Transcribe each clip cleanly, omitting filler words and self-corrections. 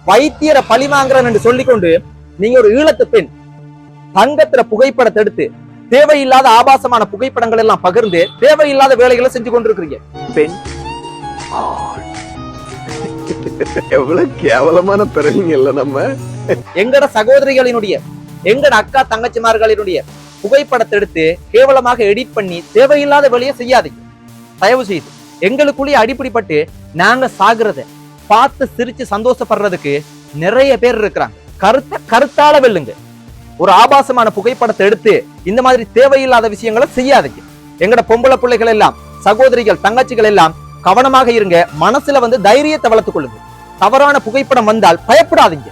வைத்தியரை பழிவாங்குறன்னு சொல்லிக்கொண்டு நீங்க ஒரு ஈழத்து பெண் தங்கத்துல புகைப்படத்தை எடுத்து தேவையில்லாத ஆபாசமான புகைப்படங்கள் எல்லாம் பகிர்ந்து தேவையில்லாத வேலைகளை செஞ்சு கொண்டிருக்கிறீங்க. பெண் எவ்வளவு கேவலமான பிறவிங்கல்ல நம்ம. எங்கட சகோதரிகளினுடைய எங்கட அக்கா தங்கச்சிமார்களினுடைய புகைப்படத்தை எடுத்து கேவலமாக எடிட் பண்ணி தேவையில்லாத வேலையை செய்யாதீங்க. தயவு செய்து எங்களுக்குள்ளேயே அடிப்படைப்பட்டு நாங்க சாகுறத பார்த்து சிரிச்சு சந்தோஷப்படுறதுக்கு நிறைய பேர் இருக்கிறாங்க. கருத்தால வெல்லுங்க. ஒரு ஆபாசமான புகைப்படத்தை எடுத்து இந்த மாதிரி தேவையில்லாத விஷயங்களை செய்யாதீங்க. எங்கட பொம்பளை பிள்ளைகள் எல்லாம் சகோதரிகள் தங்கச்சிகள் எல்லாம் கவனமாக இருங்க. மனசுல தைரியத்தை வளர்த்துக் கொள்ளுங்க. தவறான புகைப்படம் வந்தால் பயப்படாதீங்க.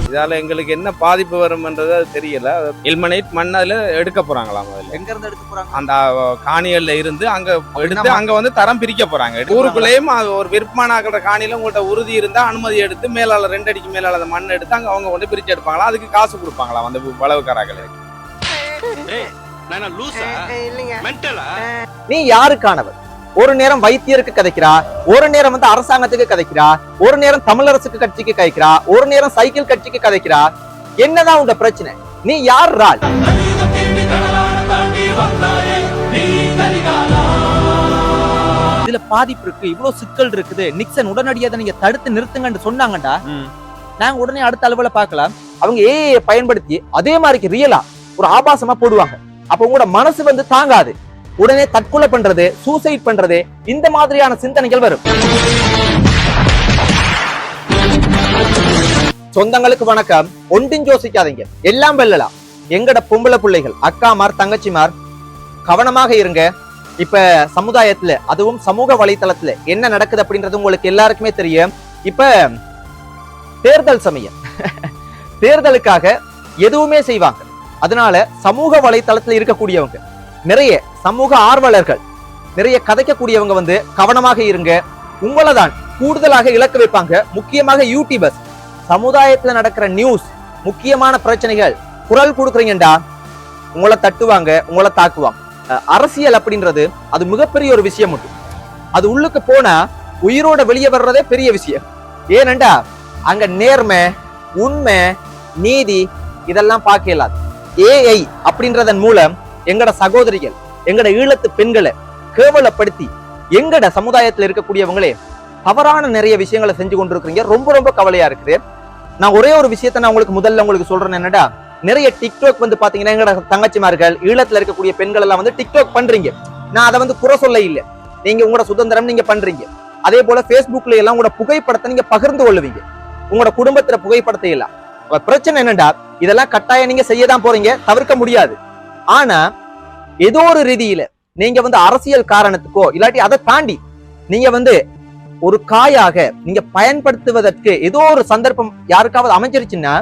இதால எங்களுக்கு என்ன பாதிப்பு வரும்ன்றது தெரியல. இல்மனைட் மண்ணால எடுக்க போறாங்களாம். எங்க இருந்து எடுக்க போறாங்க? அந்த காணிகள்ல இருந்து அங்க எடுத்து அங்க தரம் பிரிக்க போறாங்க. ஊருக்குள்ளேயும் ஒரு விருப்பமான காணியில உங்கள்ட்ட உறுதி இருந்தா அனுமதி எடுத்து மேலால 2 அடிக்கு மேலால அந்த மண் எடுத்து அங்க அவங்க கொண்டு பிரிச்சு எடுப்பாங்களா. அதுக்கு காசு கொடுப்பாங்களாம் அந்த வளவுக்காரர்களுக்கு. நீ யாருக்கானவர்? ஒரு நேரம் வைத்தியருக்கு கதைக்கிறா, ஒரு நேரம் அரசாங்கத்துக்கு கதைக்கிறா, ஒரு நேரம் தமிழரசுக்கு கட்சிக்கு கதைக்கிறா, ஒரு நேரம் சைக்கிள் கட்சிக்கு கதைக்கிறா. என்னதான் உங்க பிரச்சனை? நீ யார் ரால்? இதுல பாதிப்பு இருக்கு, இவ்வளவு சிக்கல் இருக்குது. நிக்சன் உடனடியாக நீங்க தடுத்து நிறுத்துங்கன்னு சொன்னாங்கடா, நாங்க உடனே அடுத்த அளவுல பார்க்கலாம். அவங்க ஏஐ பயன்படுத்தி அதே மாதிரி ரியலா ஒரு ஆபாசமா போடுவாங்க. அப்ப உங்களோட மனசு தாங்காது. உடனே தற்கொலை பண்றது, சூசைட் பண்றது, இந்த மாதிரியான சிந்தனைகள் வரும். சொந்தங்களுக்கு வணக்கம். ஒன்றும் யோசிக்காதீங்க, எல்லாம் வெல்லலாம். எங்கட பொம்பளை பிள்ளைகள், அக்காமார், தங்கச்சிமார் கவனமாக இருங்க. இப்ப சமுதாயத்துல அதுவும் சமூக வலைத்தளத்துல என்ன நடக்குது அப்படின்றது உங்களுக்கு எல்லாருக்குமே தெரியும். இப்ப தேர்தல் சமயம் தேர்தலுக்காக எதுவுமே செய்வாங்க. அதனால சமூக வலைத்தளத்துல இருக்கக்கூடியவங்க, நிறைய சமூக ஆர்வலர்கள், நிறைய கதைக்கக்கூடியவங்க கவனமாக இருங்க. உங்களை தான் கூடுதலாக இலக்கு வைப்பாங்க. முக்கியமாக யூடியூபர்ஸ். சமுதாயத்துல நடக்கிற நியூஸ், முக்கியமான பிரச்சனைகள் குரல் கொடுக்குறீங்கடா, உங்களை தட்டுவாங்க, உங்களை தாக்குவாங்க. அரசியல் அப்படின்றது அது மிகப்பெரிய ஒரு விஷயம் உண்டு. அது உள்ளுக்கு போனா உயிரோட வெளியே வர்றதே பெரிய விஷயம். ஏனண்டா அங்க நேர்மை, உண்மை, நீதி இதெல்லாம் பார்க்க இயலாது. ஏஐ அப்படின்றதன் மூலம் எங்கட சகோதரிகள், எங்கட ஈழத்து பெண்களை கேவலப்படுத்தி எங்கட சமுதாயத்துல இருக்கக்கூடியவங்களே தவறான நிறைய விஷயங்களை செஞ்சு கொண்டிருக்கிறீங்க. ரொம்ப ரொம்ப கவலையா இருக்குது. நான் ஒரே ஒரு விஷயத்த நான் உங்களுக்கு சொல்றேன். என்னடா, நிறைய டிக்டாக் பாத்தீங்கன்னா எங்கட தங்கச்சிமார்கள், ஈழத்துல இருக்கக்கூடிய பெண்கள் எல்லாம் டிக்டாக் பண்றீங்க. நான் அதை குறை சொல்ல இல்லை. நீங்க உங்களோட சுதந்திரம் நீங்க பண்றீங்க. அதே போல பேஸ்புக்ல எல்லாம் உங்களோட புகைப்படத்தை நீங்க பகிர்ந்து கொள்ளுவீங்க. உங்களோட குடும்பத்துல புகைப்படத்தை எல்லாம். பிரச்சனை என்னடா, இதெல்லாம் கட்டாயம் நீங்க செய்யதான் போறீங்க, தவிர்க்க முடியாது. ஆனா ஏதோ ஒரு ரீதியில நீங்க அரசியல் காரணத்துக்கோ இல்லாட்டி அதை தாண்டி நீங்க ஒரு காயாக நீங்க பயன்படுத்துவதற்கு ஏதோ ஒரு சந்தர்ப்பம் யாருக்காவது அமைஞ்சிருச்சுன்னா,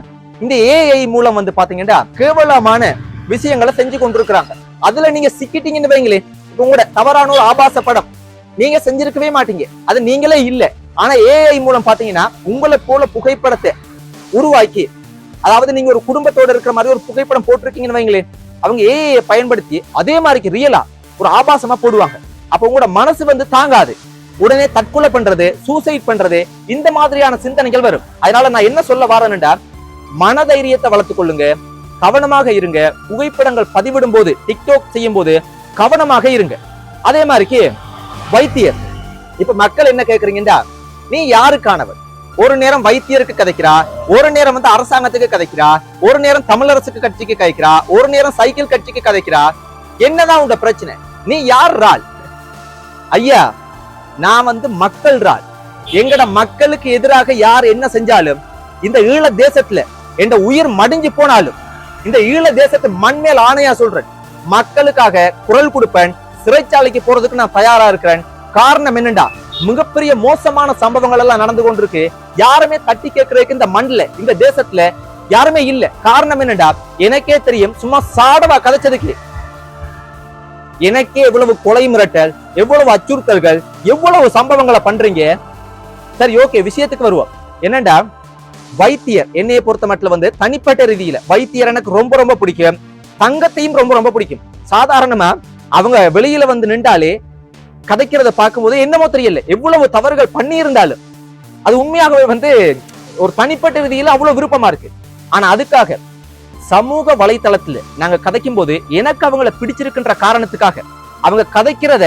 இந்த ஏஐ மூலம் பாத்தீங்கன்னா கேவலமான விஷயங்களை செஞ்சு கொண்டிருக்கிறாங்க. அதுல நீங்க சிக்கிட்டீங்கன்னு வைங்களே, உங்களோட தவறான ஒரு ஆபாச படம் நீங்க செஞ்சிருக்கவே மாட்டீங்க, அது நீங்களே இல்ல. ஆனா ஏஐ மூலம் பாத்தீங்கன்னா உங்களை போல புகைப்படத்தை உருவாக்கி, அதாவது நீங்க ஒரு குடும்பத்தோட இருக்கிற மாதிரி ஒரு புகைப்படம் போட்டிருக்கீங்கன்னு வைங்களே, அவங்க ஏஐ பயன்படுத்தி அதே மாதிரி ரியலா ஒரு ஆபாசமா போடுவாங்க. அப்ப உங்களோட மனசு தாங்காது. உடனே தற்கொலை பண்றது, சூசைட் பண்றது, இந்த மாதிரியான சிந்தனைகள் வரும். அதனால நான் என்ன சொல்ல வரேன்டா, மனதைரியத்தை வளர்த்துக் கொள்ளுங்க, கவனமாக இருங்க. புகைப்படங்கள் பதிவிடும் போது, டிக்டாக் செய்யும் போது கவனமாக இருங்க. அதே மாதிரிக்கு வைத்தியர், இப்ப மக்கள் என்ன கேக்குறீங்கடா, நீ யாருக்கானவர்? ஒரு நேரம் வைத்தியருக்கு கதைக்கிறா, ஒரு நேரம் அரசாங்கத்துக்கு கதைக்கிறா, ஒரு நேரம் தமிழரசுக்கு கட்சிக்கு கதைக்கிறா, ஒரு நேரம் சைக்கிள் கட்சிக்கு கதைக்கிறா. என்னதான் உங்க பிரச்சனை? நீ யார் ரால்? ஐயா, நான் மக்கள் ரால். எங்கட மக்களுக்கு எதிராக யார் என்ன செஞ்சாலும், இந்த ஈழ தேசத்துல என்ற உயிர் மடிஞ்சு போனாலும், இந்த ஈழ தேசத்து மண் மேல் ஆணையா சொல்றேன், மக்களுக்காக குரல் கொடுப்பேன். சிறைச்சாலைக்கு போறதுக்கு நான் தயாரா இருக்கிறேன். காரணம் என்னண்டா, மிகப்பெரிய மோசமான சம்பவங்கள் எல்லாம் நடந்து கொண்டிருக்கு. யாருமே தட்டி கேட்கறதுக்கு இந்த மண்ணில, இந்த தேசத்துல யாருமே இல்ல. காரணம் என்னண்டா, எனக்கே தெரியும். சும்மா சாடவா கதைச்சதுக்கு எனக்கே எவ்வளவு கொலை மிரட்டல், எவ்வளவு அச்சுறுத்தல்கள், எவ்வளவு சம்பவங்களை பண்றீங்க. சரி, ஓகே, விஷயத்துக்கு வருவோம். என்னண்டா, வைத்தியர் என்னைய பொறுத்த மட்டும் தனிப்பட்ட ரீதியில வைத்தியர் எனக்கு ரொம்ப ரொம்ப பிடிக்கும். தங்கத்தையும் ரொம்ப ரொம்ப பிடிக்கும். சாதாரணமா அவங்க வெளியில நின்றாலே கதைக்கிறத பார்க்கும்போது என்னமோ தெரியல, எவ்வளவு தவறுகள் பண்ணி இருந்தாலும் அது உண்மையாகவே வந்து ஒரு தனிப்பட்ட ரீதியில அவ்வளவு விருப்பமா இருக்கு. ஆனா அதுக்காக சமூக வலைத்தளத்துல நாங்க கதைக்கும் போது எனக்கு அவங்கள பிடிச்சிருக்கின்ற காரணத்துக்காக அவங்க கதைக்கிறத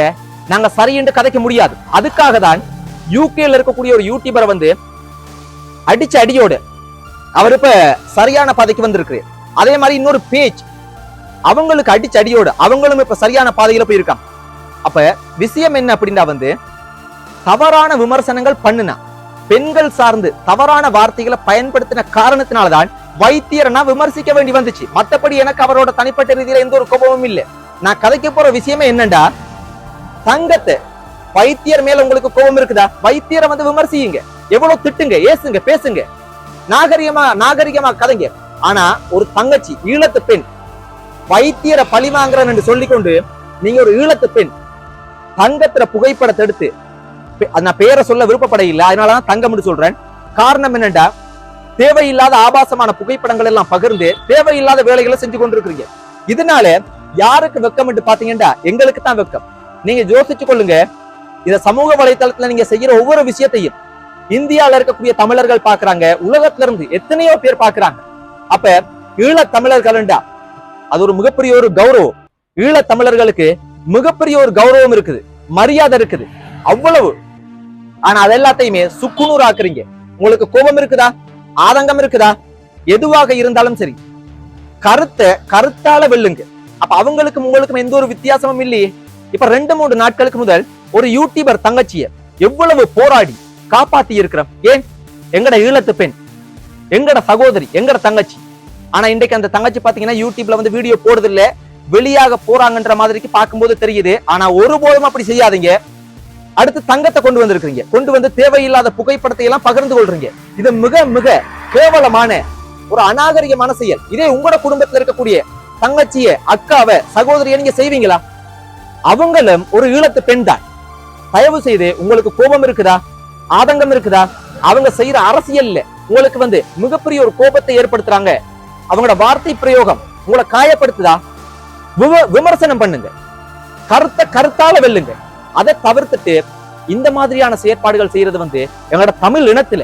நாங்க சரியென்று கதைக்க முடியாது. அதுக்காக தான் யூகேல இருக்கக்கூடிய ஒரு யூடியூபரை வந்து அடிச்ச அடியோடு அவர் இப்ப சரியான பாதைக்கு வந்திருக்கு. அதே மாதிரி இன்னொரு பேஜ் அவங்களுக்கு அடிச்ச அடியோடு அவங்களும் இப்ப சரியான பாதையில போயிருக்காங்க. அப்ப விஷயம் என்ன அப்படின்னா வந்து தவறான விமர்சனங்கள் பண்ணுனா பெண்கள் சார்ந்து தவறான வார்த்தைகளை பயன்படுத்தின காரணத்தினால்தான் வைத்தியரை விமர்சிக்க வேண்டி வந்துச்சு. மத்தபடி எனக்கு அவரோட தனிப்பட்ட ரீதியில எந்த ஒரு கோபமும் இல்லை. நான் கதைக்க போற விஷயமே என்னண்டா, தங்கத்தை வைத்தியர் மேல உங்களுக்கு கோபம் இருக்குதா, வைத்தியரை வந்து விமர்சியுங்க, எவ்வளவு திட்டுங்க, ஏசுங்க, பேசுங்க, நாகரிகமா கதைங்க. ஆனா ஒரு தங்கச்சி ஈழத்து பெண் வைத்தியரை பழி வாங்குறேன் என்று சொல்லிக்கொண்டு நீங்க ஒரு ஈழத்து பெண் தங்கத்துல புகைப்படத்தை எடுத்து, நான் பேரை சொல்ல விருப்பப்பட இல்லை, அதனாலதான் தங்கம் சொல்றேன். காரணம் என்னண்டா, தேவையில்லாத ஆபாசமான புகைப்படங்கள் எல்லாம் பகிர்ந்து தேவையில்லாத வேலைகளை செஞ்சு கொண்டிருக்கிறீங்க. இதனால யாருக்கு வெக்கம் என்று பாத்தீங்கன்னா எங்களுக்கு தான் வெக்கம். நீங்க யோசிச்சு கொள்ளுங்க, இத சமூக வலைதளத்துல நீங்க செய்யற ஒவ்வொரு விஷயத்தையும் இந்தியால இருக்கக்கூடிய தமிழர்கள் பாக்குறாங்க, உலகத்துல இருந்து எத்தனையோ பேர் பாக்குறாங்க. அப்ப ஈழ தமிழர்கள்டா அது ஒரு மிகப்பெரிய ஒரு கௌரவம். ஈழ தமிழர்களுக்கு மிகப்பெரிய ஒரு கௌரவம் இருக்குது, மரியாதை இருக்குது, அவ்வளவு. ஆனா அது எல்லாத்தையுமே சுக்குநூறு ஆக்குறீங்க. உங்களுக்கு கோபம் இருக்குதா, ஆதங்கம் இருக்குதா, எதுவாக இருந்தாலும் சரி கருத்தால வெல்லுங்க. அப்ப அவங்களுக்கும் உங்களுக்கும் எந்த ஒரு வித்தியாசமும் இல்லையே. இப்ப 2-3 நாட்களுக்கு முதல் ஒரு யூடியூபர் தங்கச்சிய எவ்வளவு போராடி காப்பாத்தி இருக்கிறோம். ஏன், எங்கட ஈழத்து பெண், எங்கட சகோதரி, எங்கட தங்கச்சி. ஆனா இன்றைக்கு அந்த தங்கச்சி பாத்தீங்கன்னா யூடியூப்ல வந்து வீடியோ போடுறது இல்ல, வெளியாக போறாங்கன்ற மாதிரிக்கு பார்க்கும்போது தெரியுது. ஆனா ஒருபோதும் அப்படி செய்யாதீங்க. அடுத்து தங்கத்தை கொண்டு வந்திருக்கீங்க, கொண்டு வந்து தேவையில்லாத புகைப்படத்தை எல்லாம் பகிர்ந்து கொள்றீங்க. இது மிக மிக கேவலமான ஒரு அநாகரிகமான செயல். இதே உங்களோட குடும்பத்துல இருக்கக்கூடிய தங்கச்சிய, அக்காவை, சகோதரிய நீங்க செய்வீங்களா? அவங்களும் ஒரு ஈழத்து பெண் தான். தயவு செய்து, உங்களுக்கு கோபம் இருக்குதா, ஆதங்கம் இருக்குதா, அவங்க செய்யற அரசியல்ல உங்களுக்கு வந்து மிகப்பெரிய ஒரு கோபத்தை ஏற்படுத்துறாங்க, அவங்களோட வார்த்தை பிரயோகம் உங்களை காயப்படுத்துதா, விமர்சனம் பண்ணுங்க, கருத்தால வெல்லுங்க. அதை தவிர்த்துட்டு இந்த மாதிரியான செயற்பாடுகள் செய்யறது வந்து எங்களோட தமிழ் இனத்துல,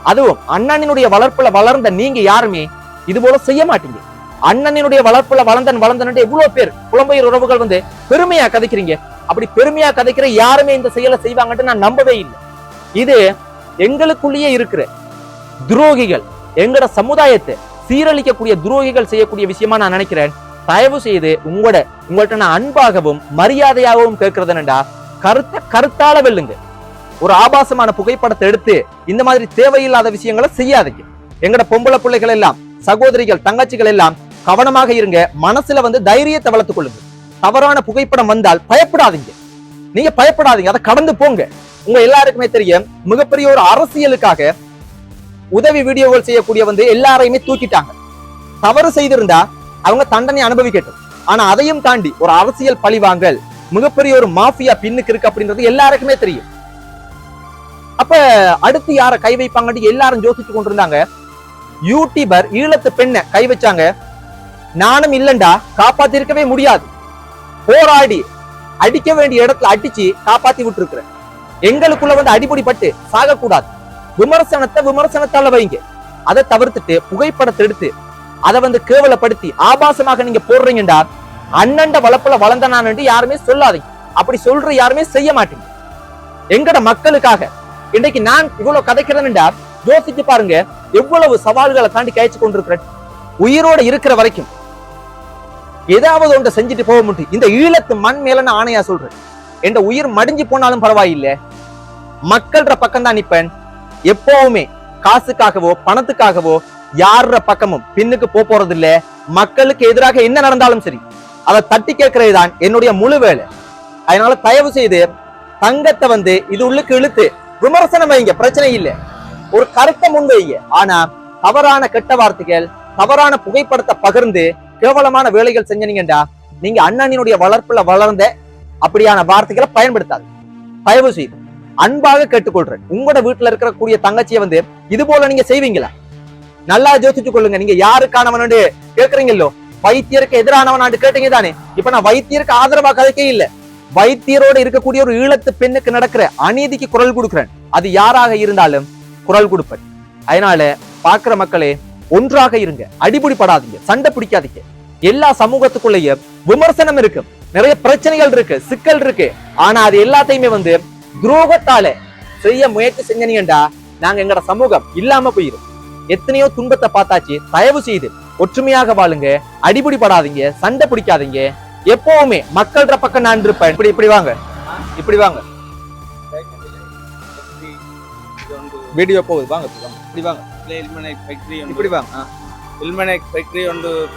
அதுவும் அண்ணனினுடைய வளர்ப்புல வளர்ந்த நீங்க யாருமே இது போல செய்ய மாட்டீங்க. அண்ணனினுடைய வளர்ப்புல வளர்ந்தன் எவ்வளவு பேர் புலம்பெயர் உறவுகள் வந்து பெருமையா கதைக்கிறீங்க. அப்படி பெருமையா கதைக்கிற யாருமே இந்த செயலை செய்வாங்கன்னு நான் நம்பவே இல்லை. இது எங்களுக்குள்ளேயே இருக்கிற துரோகிகள், எங்கட சமுதாயத்தை சீரழிக்கக்கூடிய துரோகிகள் செய்யக்கூடிய விஷயமா நான் நினைக்கிறேன். தயவு செய்து உங்கள்ட்ட நான் அன்பாகவும் மரியாதையாகவும் கேட்கறதுன்னா கருத்தால வெல்லுங்க. ஒரு ஆபாசமான புகைப்படத்தை எடுத்து இந்த மாதிரி தேவையில்லாத விஷயங்களை செய்யாதீங்க. எங்கட பொம்பளை பிள்ளைகள் எல்லாம், சகோதரிகள், தங்கச்சிகள் எல்லாம் கவனமாக இருங்க. மனசுல வந்து தைரியத்தை வளர்த்துக் கொள்ளுங்க. தவறான புகைப்படம் வந்தால் பயப்படாதீங்க, நீங்க பயப்படாதீங்க, அதை கடந்து போங்க. உங்க எல்லாருக்குமே தெரியும், மிகப்பெரிய ஒரு அரசியலுக்காக உதவி வீடியோகள் செய்யக்கூடிய வந்து எல்லாரையுமே தூக்கிட்டாங்க. தவறு செய்திருந்தா அவங்க தண்டனை அனுபவிக்கட்டும். ஆனா அதையும் தாண்டி ஒரு அரசியல் பழிவாங்கல், மிகப்பெரிய ஒரு மாஃபியா பின்னுக்கு இருக்கு அப்படின்றது எல்லாருக்குமே தெரியும். அப்ப அடுத்து யார கை வைப்பாங்கன்னு எல்லாரும் யோசிச்சு கொண்டிருந்தாங்க. யூடியூபர் ஈழத்து பெண்ணை கை வச்சாங்க. நானும் இல்லண்டா, காப்பாத்தி இருக்கவே முடியாது, போராடி அடிக்க வேண்டிய இடத்துல அடிச்சு காப்பாத்தி விட்டு இருக்கிறேன். எங்களுக்குள்ள வந்து அடிப்படி பட்டு சாக கூடாது. விமர்சனத்தால வைங்க. அதை தவிர்த்துட்டு புகைப்படத்தை எடுத்து அதை வந்து கேவலப்படுத்தி ஆபாசமாக நீங்க போடுறீங்கடா, அண்ணண்ட வளப்புல வளர்ந்தனான்னு யாருமே சொல்லாதீங்க. அப்படி சொல்ற யாருமே செய்ய மாட்டீங்க. எங்கட மக்களுக்காக இன்னைக்கு நான் இவ்வளவு கதைக்கிறேன்டா, யோசிச்சு பாருங்க, எவ்வளவு சவால்களை தாண்டி கழிச்சு கொண்டிருக்கிறேன். உயிரோட இருக்கிற வரைக்கும் ஏதாவது ஒன்றை செஞ்சுட்டு போக முடியும். இந்த ஈழத்து மண் மேல நான் ஆணையா சொல்றேன், என் உயிர் மடிஞ்சு போனாலும் பரவாயில்லை, மக்கள்ற பக்கம் தான் நிப்பேன். எப்பவுமே காசுக்காகவோ பணத்துக்காகவோ யார பக்கமும் பின்னுக்கு போறது இல்ல. மக்களுக்கு எதிராக என்ன நடந்தாலும் சரி, அதை தட்டி கேட்கறது தான் என்னுடைய முழு வேலை. அதனால தயவு செய்து தங்கத்தை வந்து இது உள்ளுக்கு இழுத்து விமர்சனம் வைங்க, பிரச்சனை இல்லை, ஒரு கருத்தை முன்வைங்க. ஆனா தவறான கெட்ட வார்த்தைகள், தவறான புகைப்படத்தை பகிர்ந்து கேவலமான வேலைகள் செஞ்சீங்கடா, நீங்க அண்ணனினுடைய வளர்ப்புல வளர்ந்த அப்படியான வார்த்தைகளை பயன்படுத்தாது. தயவு செய்து அன்பாக கேட்டுக்கொள்றேன். உங்களோட வீட்டுல இருக்கக்கூடிய தங்கச்சியை வந்து இது போல நீங்க செய்வீங்களா? நல்லா யோசிச்சு கொள்ளுங்க. நீங்க யாருக்கானவனு கேக்குறீங்களோ, வைத்தியருக்கு எதிரானவனாண்டு கேட்டீங்க தானே. இப்ப நான் வைத்தியருக்கு ஆதரவா கதைக்கே இல்லை, வைத்தியரோட இருக்கக்கூடிய ஒரு ஈழத்து பெண்ணுக்கு நடக்கிற அநீதிக்கு குரல் கொடுக்கிறேன். அது யாராக இருந்தாலும் குரல் கொடுப்பேன். அதனால பாக்குற மக்களே, ஒன்றாக இருங்க, அடிபுடி படாதீங்க, சண்டை பிடிக்காதீங்க. எல்லா சமூகத்துக்குள்ளேயும் விமர்சனம் இருக்கு, நிறைய பிரச்சனைகள் இருக்கு, சிக்கல் இருக்கு. ஆனா அது எல்லாத்தையுமே துரோகத்தால செய்ய முயற்சி செஞ்சீங்கடா நாங்க எங்கட சமூகம் இல்லாம போயிடும். எத்தனையோ துன்பத்தை பார்த்தாச்சு. தயவு செய்து ஒற்றுமையாக வாழுங்க, அடிபுடி படாதீங்க, சண்டை பிடிக்காதீங்க. எப்பவுமே மக்கள்ற பக்கம் நான் இருப்பேன். இப்படி வாங்க, இப்படி வாங்க. வீடியோ போகுது, வாங்க இப்படி வாங்க. இல்மனைட் ஃபேக்டரி இப்படி வாங்க. இல்மனைட் ஃபேக்டரி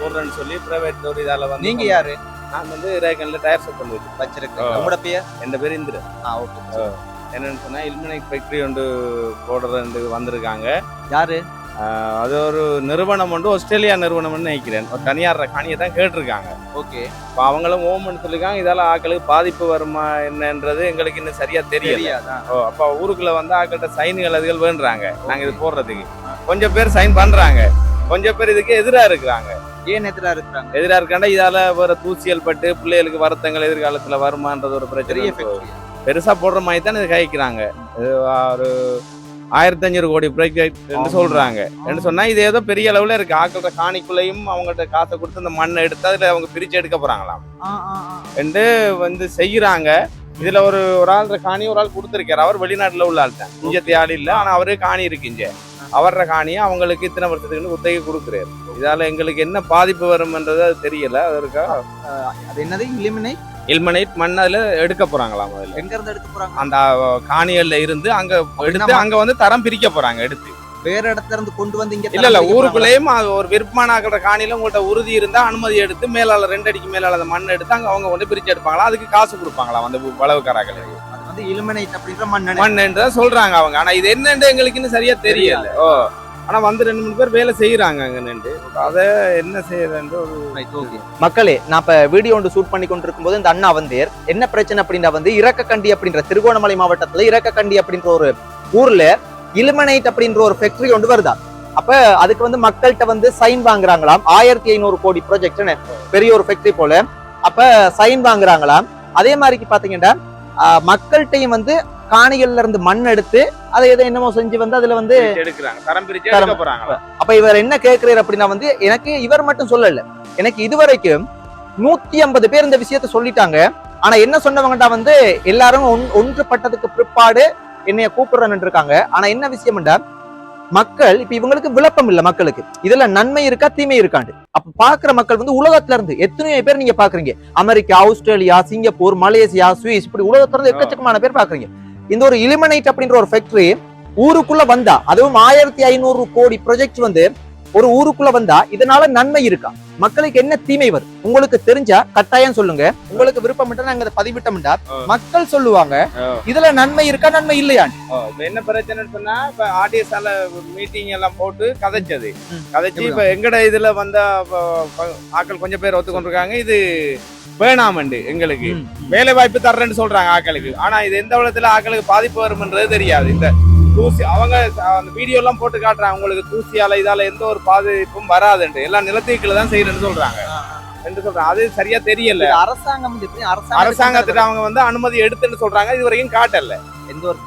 போடுறேன்னு சொல்லி பிரைவேட் ஒரு இதால நீங்க யாரு? நான் ரேகன்ல டயர் ஷாப் வச்சிருக்கேன். உங்களோட பேர்? என் பேர் இந்திர. ஓகே. என்னன்னு சொன்னா இல்மனைட் ஃபேக்டரி போடுறது வந்திருக்காங்க. யாரு? அது ஒரு நிறுவனம் ஆஸ்திரேலியா நிறுவனம்னு நினைக்கிறேன். ஒரு தனியார் காணியை தான் கேட்டிருக்காங்க. ஓகே. இப்போ அவங்களும் ஓமன்னு சொல்லிருக்காங்க. இதால ஆக்களுக்கு பாதிப்பு வருமா என்னன்றது எங்களுக்கு இன்னும் சரியா தெரியல. அப்ப ஊருக்குள்ள ஆக்கள்கிட்ட சைன்கள் அதுகள் வேண்டுறாங்க நாங்க இது போடுறதுக்கு. கொஞ்சம் பேர் சைன் பண்றாங்க, கொஞ்சம் பேர் இதுக்கு எதிரா இருக்கிறாங்க. ஏன் எதிரா இருக்கிறாங்க? எதிரா இருக்காண்டா இதால வேற தூசியல் பட்டு பிள்ளைகளுக்கு வருத்தங்கள் எதிர்காலத்துல வருமானது ஒரு பிரச்சனை. பெருசா போடுற மாதிரி தான் இது கைக்கிறாங்க. ஒரு 1500 கோடி ப்ராஜெக்ட் சொல்றாங்க. சொன்னா இது ஏதோ பெரிய அளவுல இருக்கு. ஆக்கள காணிக்குள்ளையும் அவங்கள்ட்ட காசை கொடுத்து அந்த மண்ணை எடுத்து அதுல அவங்க பிரிச்சு எடுக்க போறாங்களாம் என்று செய்யறாங்க. இதுல ஒரு ஆள் காணி ஒரு ஆள் கொடுத்திருக்காரு. அவர் வெளிநாட்டுல உள்ள ஆள் தான், இஞ்சத்தி ஆள் இல்ல. ஆனா அவரு காணி இருக்கு இங்க. அவர காணியை அவங்களுக்கு இத்தனை வருஷத்துக்கு குத்தகை கொடுக்குறாரு. இதால எங்களுக்கு என்ன பாதிப்பு வரும்ன்றது அது தெரியல. அதற்கா அது என்னது? இல்மனைட் மண் அதுல எடுக்க போறாங்களாம். அதுல எங்க இருந்து எடுக்க போறாங்க? அந்த காணிகள்ல இருந்து அங்க எடுத்து அங்க தரம் பிரிக்க போறாங்க. எடுத்து வேற இடத்துல இருந்து கொண்டு வந்து இங்க இல்ல ஊருக்குள்ளேயும் ஒரு விற்பமான காணியில உங்கள்ட்ட உறுதி இருந்தா அனுமதி எடுத்து மேலால 2 அடிக்கு மேலால அந்த மண் எடுத்து அங்க அவங்க பிரிச்சு எடுப்பாங்களா. அதுக்கு காசு கொடுப்பாங்களாம் அந்த வளவுக்காரர்கள். இலுமினேட் அப்படின்ற மண் சொல்றாங்க அவங்க. ஆனா இது என்னன்னு எங்களுக்கு இன்னும் சரியா தெரியல. ஆனா 2-3 பேர் வேலை செய்யறாங்க அங்க நின்று. அத என்ன செய்யறதுன்னு ஒரு மக்களே, நான் இப்ப வீடியோ ஷூட் பண்ணி கொண்டிருக்கும் போது இந்த அண்ணா என்ன பிரச்சனை அப்படின்னா இறக்கக்கண்டி அப்படின்ற திருகோணமலை மாவட்டத்துல இறக்கக்கண்டி அப்படின்ற ஒரு ஊர்ல இலுமினேட் அப்படின்ற ஒரு ஃபேக்டரி வருதா. அப்ப அதுக்கு மக்கள்கிட்ட சைன் வாங்குறாங்களாம். 1500 கோடி ப்ராஜெக்ட், பெரிய ஒரு ஃபேக்டரி போல. அப்ப சைன் வாங்குறாங்களாம். அதே மாதிரி பாத்தீங்கன்னா மக்கள்கிட்டையும் காணிகள்ல இருந்து மண் எடுத்து அதை எதை என்னமோ செஞ்சு அதுல எடுக்கிறாங்க, தரம் பிரிச்சு எடுக்க போறாங்க. அப்ப இவர் என்ன கேட்கிறாரு அப்படின்னா எனக்கு இவர் மட்டும் சொல்லல, எனக்கு இதுவரைக்கும் 150 பேர் இந்த விஷயத்த சொல்லிட்டாங்க. ஆனா என்ன சொன்னவங்கடா எல்லாரும் ஒன்றுபட்டதுக்கு பிற்பாடு என்னைய கூப்பிடுறேன்னு இருக்காங்க. ஆனா என்ன விஷயம்டா, மக்கள் இப்ப இவங்களுக்கு விளப்பம் இல்ல. மக்களுக்கு இதுல நன்மை இருக்கா தீமை இருக்காண்டு. அப்ப பாக்குற மக்கள் உலகத்துல இருந்து எத்தனையோ பேர் நீங்க பாக்குறீங்க. America, Australia, Singapore, Malaysia, Swiss, இப்படி உலகத்துல இருந்து எக்கச்சக்கமான பேர் பாக்குறீங்க. இந்த ஒரு இலுமினேட் அப்படின்ற ஒரு ஃபேக்டரி ஊருக்குள்ள வந்தா, அதுவும் 1500 கோடி ப்ராஜெக்ட் ஒரு ஊருக்குள்ள வந்தா இதனால நன்மை இருக்கா, மக்களுக்கு என்ன தீமை வரும்? உங்களுக்கு தெரிஞ்சா கட்டாயம் சொல்லுங்க. உங்களுக்கு விருப்பம் நாங்க பதிவிட்டோம்டா மக்கள் சொல்லுவாங்க இதுல நன்மை இருக்கா நன்மை இல்லையா. என்ன பிரச்சனை சொன்னா, இப்ப ஆர்டிஎஸ்ஆல மீட்டிங் எல்லாம் போட்டு கதைச்சு இப்ப எங்கட இதுல ஆக்கள் கொஞ்சம் பேர் ஒத்துக்கொண்டிருக்காங்க. இது வேணாமண்டு, எங்களுக்கு வேலை வாய்ப்பு தர்றேன்னு சொல்றாங்க ஆக்களுக்கு. ஆனா இது எந்த விதத்துல ஆக்களுக்கு பாதிப்பு வரும்ன்றது தெரியாது. இந்த தூசி அவங்க அந்த வீடியோ எல்லாம் போட்டு காட்டுறாங்க, உங்களுக்கு தூசியால இதால எந்த ஒரு பாதிப்பும் வராதுண்டு, எல்லாம் நிலத்தீக்குல தான் செய்யறேன்னு சொல்றாங்க என்று சொல்றாங்க. அது சரியா தெரியல. அரசாங்கம் அரசாங்கத்துல அவங்க அனுமதி எடுத்துன்னு சொல்றாங்க. இது வரைக்கும் காட்டல எந்த ஒரு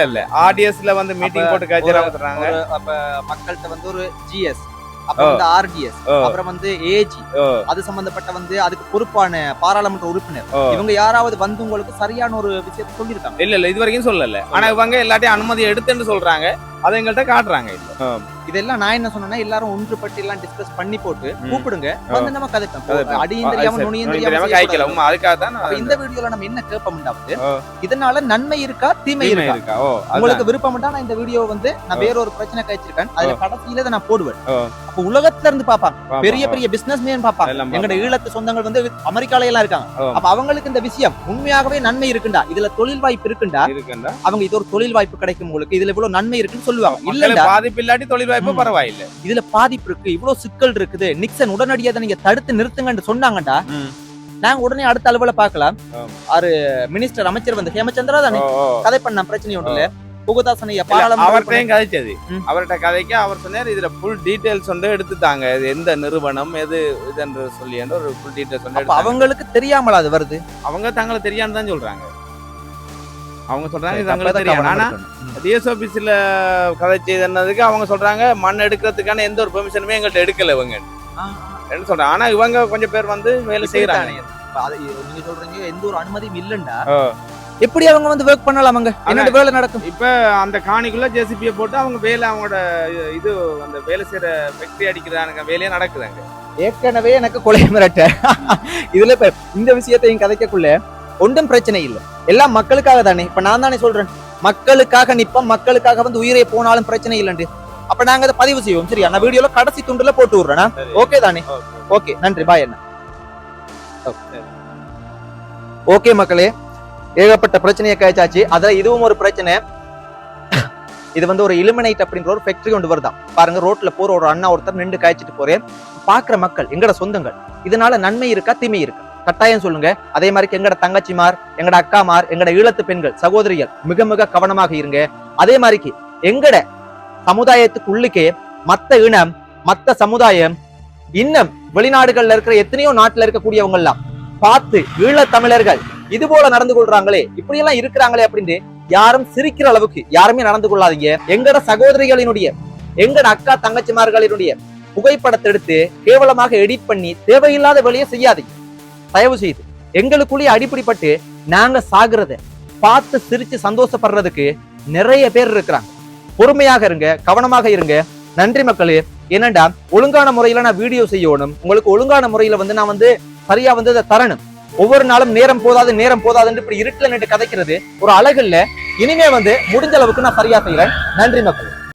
இல்ல ஆர்டிஎஸ்ல மீட்டிங் போட்டு காய்ச்சறாங்க. அப்ப மக்கள்கிட்ட ஒரு ஜிஎஸ், அப்புறம் ஆர்டிஎஸ், அப்புறம் ஏஜி, அது சம்பந்தப்பட்ட அதுக்கு பொறுப்பான பாராளுமன்ற உறுப்பினர், இவங்க யாராவது உங்களுக்கு சரியான ஒரு விஷயத்தை சொல்லியிருக்காங்க? இல்ல இது வரைக்கும் சொல்லல. ஆனா இவங்க எல்லாத்தையும் அனுமதி எடுத்துன்னு சொல்றாங்க. அதை எங்கள்கிட்ட காட்டுறாங்க. இதெல்லாம் நான் என்ன சொன்னேன்னா, எல்லாரும் ஒன்றுபட்டு எல்லாம் டிஸ்கஸ் பண்ணி போட்டு கூப்பிடுங்க, நம்ம கதைப்போம். அடியும் தெரியாம நுனியும் தெரியாம அதுக்காக தான் இந்த வீடியோல நம்ம என்ன கேட்போம்டாவது, இதனால நன்மை இருக்கா தீமை இருக்கா, உங்களுக்கு விருப்பம் நான் இந்த வீடியோ நான் வேற ஒரு பிரச்சனை கழிச்சிருக்கேன், அதுல கடைசியில இதை நான் போடுவேன். அப்ப உலகத்துல இருந்து பாப்பாங்க, பெரிய பெரிய பிசினஸ் மேன் பாப்பாங்க. எங்களோட ஈழத்து சொந்தங்கள் அமெரிக்கால எல்லாம் இருக்காங்க. அப்ப அவங்களுக்கு இந்த விஷயம் உண்மையாகவே நன்மை இருக்குண்டா, இதுல தொழில் வாய்ப்பு இருக்குண்டா, அவங்க இது ஒரு தொழில் வாய்ப்பு கிடைக்கும், உங்களுக்கு இதுல இவ்வளவு நன்மை இருக்குன்னு சொல்லுவாங்க. இல்ல பாதிப்பு இல்லாட்டி தொழில் வாய்ப்பு பரவாயில்லை, இதுல பாதிப்பு இருக்கு, இவ்வளவு சிக்கல் இருக்குது, நிக்சன் உடனடியாக நீங்க தடுத்து நிறுத்துங்கன்னு சொன்னாங்கடா, நாங்க உடனே அடுத்த அளவுல பாக்கலாம். மினிஸ்டர் அமைச்சர் ஹேமச்சந்திரா தானே கதை பண்ண பிரச்சனை ஒன்றுல புகுதாசன் ஐயா அவர்கிட்டையும் கதைச்சது. ம். அவர்கிட்ட கதைக்க அவர் சொன்னார் இதுல ஃபுல் டீடைல்ஸ் வந்து எடுத்துட்டாங்க, இது எந்த நிறுவனம் எது இதுன்னு சொல்லி ஒரு ஃபுல் டீடைல்ஸ் வந்து எடுத்தாங்க. அவங்களுக்கு தெரியாமல அது வருது. அவங்க தங்களுக்கு தெரியான்னு தான் சொல்றாங்க. அவங்க சொல்றாங்க இது தங்களுக்கு தெரியும். ஆனா டிஎஸ் ஆபீஸ்ல கதைச்சு என்னதுக்கு அவங்க சொல்றாங்க மண் எடுக்கிறதுக்கான எந்த ஒரு பெர்மிஷனுமே எங்கள்கிட்ட எடுக்கல இவங்க என்ன சொல்றாங்க. ஆனா இவங்க கொஞ்சம் பேர் வந்து வேலை செய்யறாங்க. நீங்க சொல்றீங்க எந்த ஒரு அனுமதியும் இல்லண்டா, எப்படி அவங்க வந்து ஒர்க் பண்ணலாம்? அவங்க என்னோட வேலை நடக்கும். இப்ப அந்த காணிக்குள்ள ஜேசிபியை போட்டு அவங்க வேலை அவங்களோட இது அந்த வேலை செய்யற ஃபேக்டரி அடிக்கிறாங்க, வேலையே நடக்குதாங்க. ஏற்கனவே எனக்கு கொலை மிரட்ட இதுல இப்ப இந்த விஷயத்தையும் கதைக்கக்குள்ள ஒன்றும் பிரச்சனை இல்லை, எல்லாம் மக்களுக்காக தானே. இப்ப நான் தானே சொல்றேன் மக்களுக்காக நிப்போம், மக்களுக்காக வந்து உயிரை போனாலும் பிரச்சனை இல்லைண்டு. அப்ப நாங்க அதை பதிவு செய்வோம். சரியா? நான் வீடியோல கடைசி துண்டுல போட்டு விடுறேன். ஓகே தானே? ஓகே, நன்றி, பாய். என்ன ஓகே மக்களே, ஏகப்பட்ட பிரச்சனையை கழிச்சாச்சு. அதுல இதுவும் ஒரு பிரச்சனை. இது வந்து ஒரு இலுமினைட் அப்படின்ற ஒரு ஃபேக்டரி கொண்டு வருதான் பாருங்க. ரோட்ல போற ஒரு அண்ணா ஒருத்தர் நின்று காய்ச்சிட்டு போறேன். பாக்குற மக்கள் எங்கட சொந்தங்கள், இதனால நன்மை இருக்கா தீமை இருக்கா கட்டாயம் சொல்லுங்க. அதே மாதிரி எங்கட தங்கச்சிமார், எங்கட அக்காமார், எங்கட ஈழத்து பெண்கள் சகோதரிகள் மிக மிக கவனமாக இருங்க. அதே மாதிரி எங்கட சமுதாயத்துக்குள்ளுக்கே மத்த இனம் மத்த சமுதாயம் இன்னும் வெளிநாடுகள்ல இருக்கிற எத்தனையோ நாட்டுல இருக்கக்கூடியவங்க எல்லாம் பார்த்து ஈழத் தமிழர்கள் இது போல நடந்து கொள்றாங்களே, இப்படி எல்லாம் இருக்கிறாங்களே அப்படின்னு யாரும் சிரிக்கிற அளவுக்கு யாருமே நடந்து கொள்ளாதீங்க. எங்கட சகோதரிகளினுடைய எங்கட அக்கா தங்கச்சிமார்களினுடைய புகைப்படத்தை எடுத்து கேவலமாக எடிட் பண்ணி தேவையில்லாத வேலையை செய்யாதீங்க தயவு செய்து. எங்களுக்குள்ளேயே அடிப்படைப்பட்டு நாங்க சாகுறத பார்த்து சிரிச்சு சந்தோஷப்படுறதுக்கு நிறைய பேர் இருக்கிறாங்க. பொறுமையாக இருங்க, கவனமாக இருங்க. நன்றி மக்களே. என்னண்டா ஒழுங்கான முறையில நான் வீடியோ செய்யணும், உங்களுக்கு ஒழுங்கான முறையில வந்து நான் வந்து சரியா வந்து அதை தரணும். ஒவ்வொரு நாளும் நேரம் போதாதுன்னு இப்படி இருட்டுல நின்று கதைக்கிறது ஒரு அழகு இல்ல. இனிமே வந்து முடிஞ்ச அளவுக்கு நான் சரியா செய்யறேன். நன்றி மக்களே.